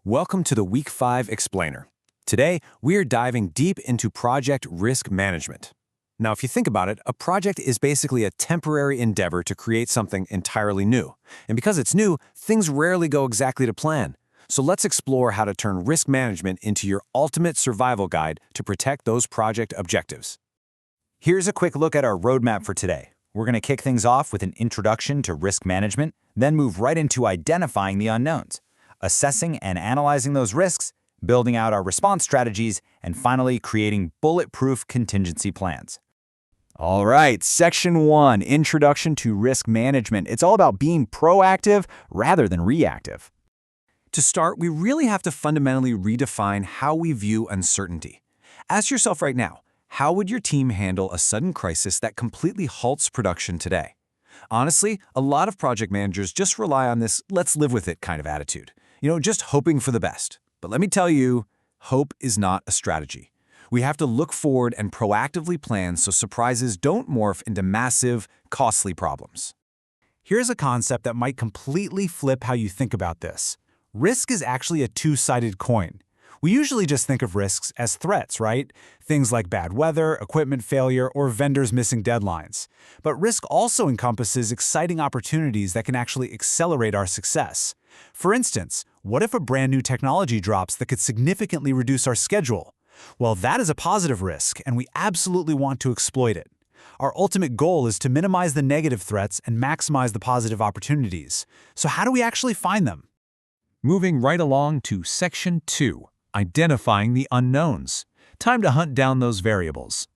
Welcome to the Week 5 Explainer. Today, we are diving deep into project risk management. Now, if you think about it, a project is basically a temporary endeavor to create something entirely new. And because it's new, things rarely go exactly to plan. So let's explore how to turn risk management into your ultimate survival guide to protect those project objectives. Here's a quick look at our roadmap for today. We're going to kick things off with an introduction to risk management, then move right into identifying the unknowns, assessing and analyzing those risks, building out our response strategies, and finally creating bulletproof contingency plans. All right, Section 1, Introduction to Risk Management. It's all about being proactive rather than reactive. To start, we really have to fundamentally redefine how we view uncertainty. Ask yourself right now, how would your team handle a sudden crisis that completely halts production today? Honestly, a lot of project managers just rely on this let's live with it kind of attitude. Just hoping for the best. But let me tell you, hope is not a strategy. We have to look forward and proactively plan so surprises don't morph into massive, costly problems. Here's a concept that might completely flip how you think about this. Risk is actually a two-sided coin. We usually just think of risks as threats, right? Things like bad weather, equipment failure, or vendors missing deadlines. But risk also encompasses exciting opportunities that can actually accelerate our success. For instance, what if a brand new technology drops that could significantly reduce our schedule? Well, that is a positive risk, and we absolutely want to exploit it. Our ultimate goal is to minimize the negative threats and maximize the positive opportunities. So how do we actually find them? Moving right along to Section 2, Identifying the Unknowns. Time to hunt down those variables.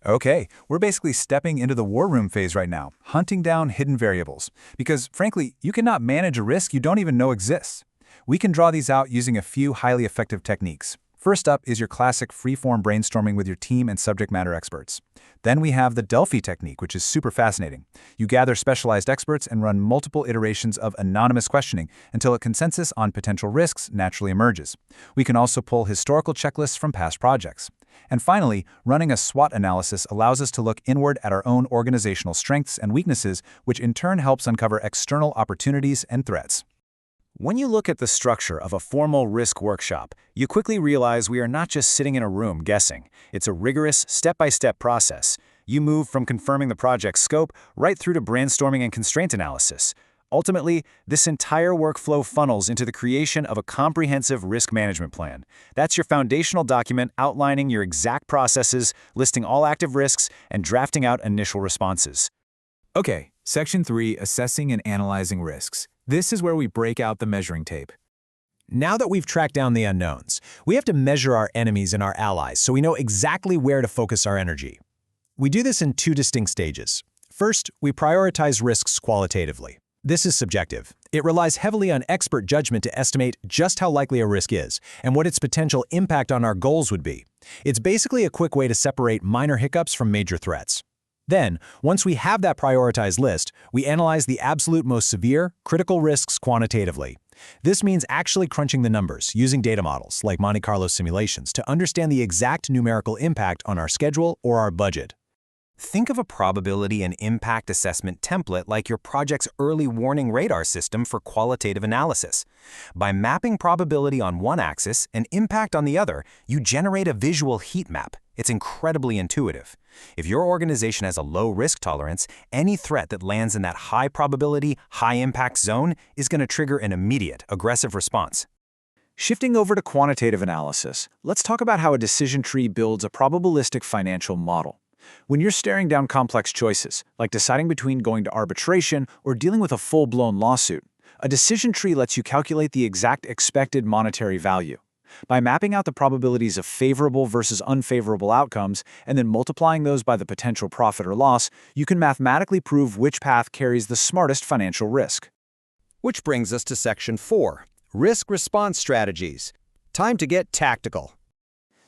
Okay, we're basically stepping into the war room phase right now, hunting down hidden variables. Because, frankly, you cannot manage a risk you don't even know exists. We can draw these out using a few highly effective techniques. First up is your classic free-form brainstorming with your team and subject matter experts. Then we have the Delphi technique, which is super fascinating. You gather specialized experts and run multiple iterations of anonymous questioning until a consensus on potential risks naturally emerges. We can also pull historical checklists from past projects. And finally, running a SWOT analysis allows us to look inward at our own organizational strengths and weaknesses, which in turn helps uncover external opportunities and threats. When you look at the structure of a formal risk workshop, you quickly realize we are not just sitting in a room guessing. It's a rigorous, step-by-step process. You move from confirming the project's scope right through to brainstorming and constraint analysis. Ultimately, this entire workflow funnels into the creation of a comprehensive risk management plan. That's your foundational document outlining your exact processes, listing all active risks, and drafting out initial responses. Okay, Section 3, Assessing and Analyzing Risks. This is where we break out the measuring tape. Now that we've tracked down the unknowns, we have to measure our enemies and our allies so we know exactly where to focus our energy. We do this in two distinct stages. First, we prioritize risks qualitatively. This is subjective. It relies heavily on expert judgment to estimate just how likely a risk is and what its potential impact on our goals would be. It's basically a quick way to separate minor hiccups from major threats. Then, once we have that prioritized list, we analyze the absolute most severe, critical risks quantitatively. This means actually crunching the numbers, using data models, like Monte Carlo simulations, to understand the exact numerical impact on our schedule or our budget. Think of a probability and impact assessment template like your project's early warning radar system for qualitative analysis. By mapping probability on one axis and impact on the other, you generate a visual heat map. It's incredibly intuitive. If your organization has a low risk tolerance, any threat that lands in that high probability, high impact zone is going to trigger an immediate, aggressive response. Shifting over to quantitative analysis, let's talk about how a decision tree builds a probabilistic financial model. When you're staring down complex choices, like deciding between going to arbitration or dealing with a full-blown lawsuit, a decision tree lets you calculate the exact expected monetary value. By mapping out the probabilities of favorable versus unfavorable outcomes and then multiplying those by the potential profit or loss, you can mathematically prove which path carries the smartest financial risk. Which brings us to Section 4, Risk Response Strategies. Time to get tactical.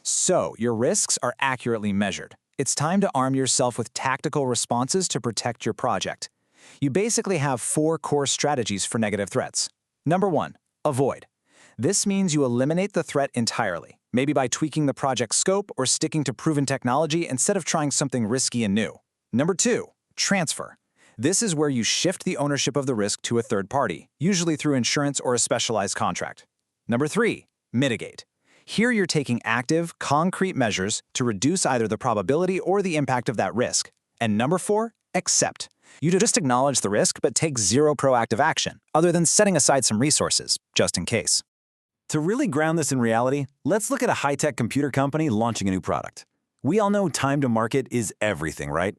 So, your risks are accurately measured. It's time to arm yourself with tactical responses to protect your project. You basically have 4 core strategies for negative threats. Number 1, avoid. This means you eliminate the threat entirely, maybe by tweaking the project scope or sticking to proven technology instead of trying something risky and new. Number 2, transfer. This is where you shift the ownership of the risk to a third party, usually through insurance or a specialized contract. Number 3, mitigate. Here you're taking active, concrete measures to reduce either the probability or the impact of that risk. And number 4, accept. You just acknowledge the risk but take zero proactive action, other than setting aside some resources, just in case. To really ground this in reality, let's look at a high-tech computer company launching a new product. We all know time to market is everything, right?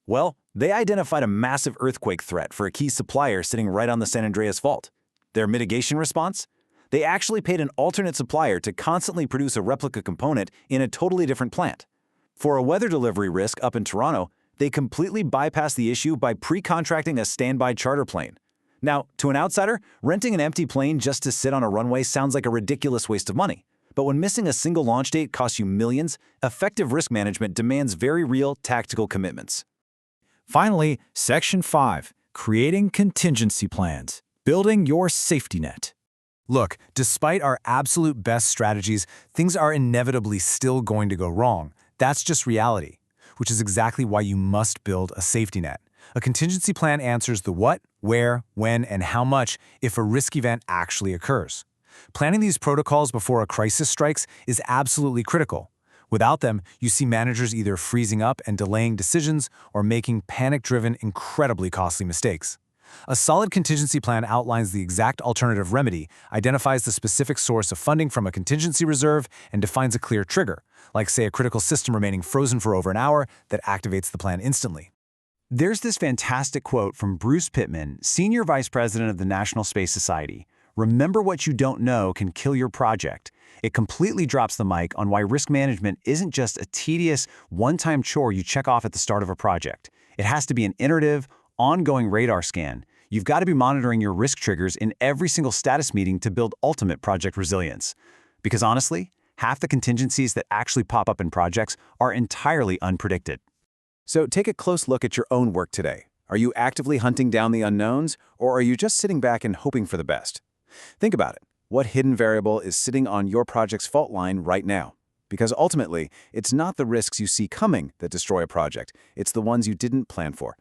Well, they identified a massive earthquake threat for a key supplier sitting right on the San Andreas Fault. Their mitigation response? They actually paid an alternate supplier to constantly produce a replica component in a totally different plant. For a weather delivery risk up in Toronto, they completely bypassed the issue by pre-contracting a standby charter plane. Now, to an outsider, renting an empty plane just to sit on a runway sounds like a ridiculous waste of money. But when missing a single launch date costs you millions, effective risk management demands very real tactical commitments. Finally, Section 5, creating contingency plans, building your safety net. Look, despite our absolute best strategies, things are inevitably still going to go wrong. That's just reality, which is exactly why you must build a safety net. A contingency plan answers the what, where, when, and how much if a risk event actually occurs. Planning these protocols before a crisis strikes is absolutely critical. Without them, you see managers either freezing up and delaying decisions or making panic-driven, incredibly costly mistakes. A solid contingency plan outlines the exact alternative remedy, identifies the specific source of funding from a contingency reserve, and defines a clear trigger, like say a critical system remaining frozen for over an hour that activates the plan instantly. There's this fantastic quote from Bruce Pittman, Senior Vice President of the National Space Society. "Remember what you don't know can kill your project." It completely drops the mic on why risk management isn't just a tedious, one-time chore you check off at the start of a project. It has to be an iterative, ongoing radar scan. You've got to be monitoring your risk triggers in every single status meeting to build ultimate project resilience. Because honestly, half the contingencies that actually pop up in projects are entirely unpredicted. So take a close look at your own work today. Are you actively hunting down the unknowns, or are you just sitting back and hoping for the best? Think about it. What hidden variable is sitting on your project's fault line right now? Because ultimately, it's not the risks you see coming that destroy a project. It's the ones you didn't plan for.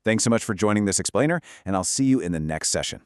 Thanks so much for joining this explainer, and I'll see you in the next session.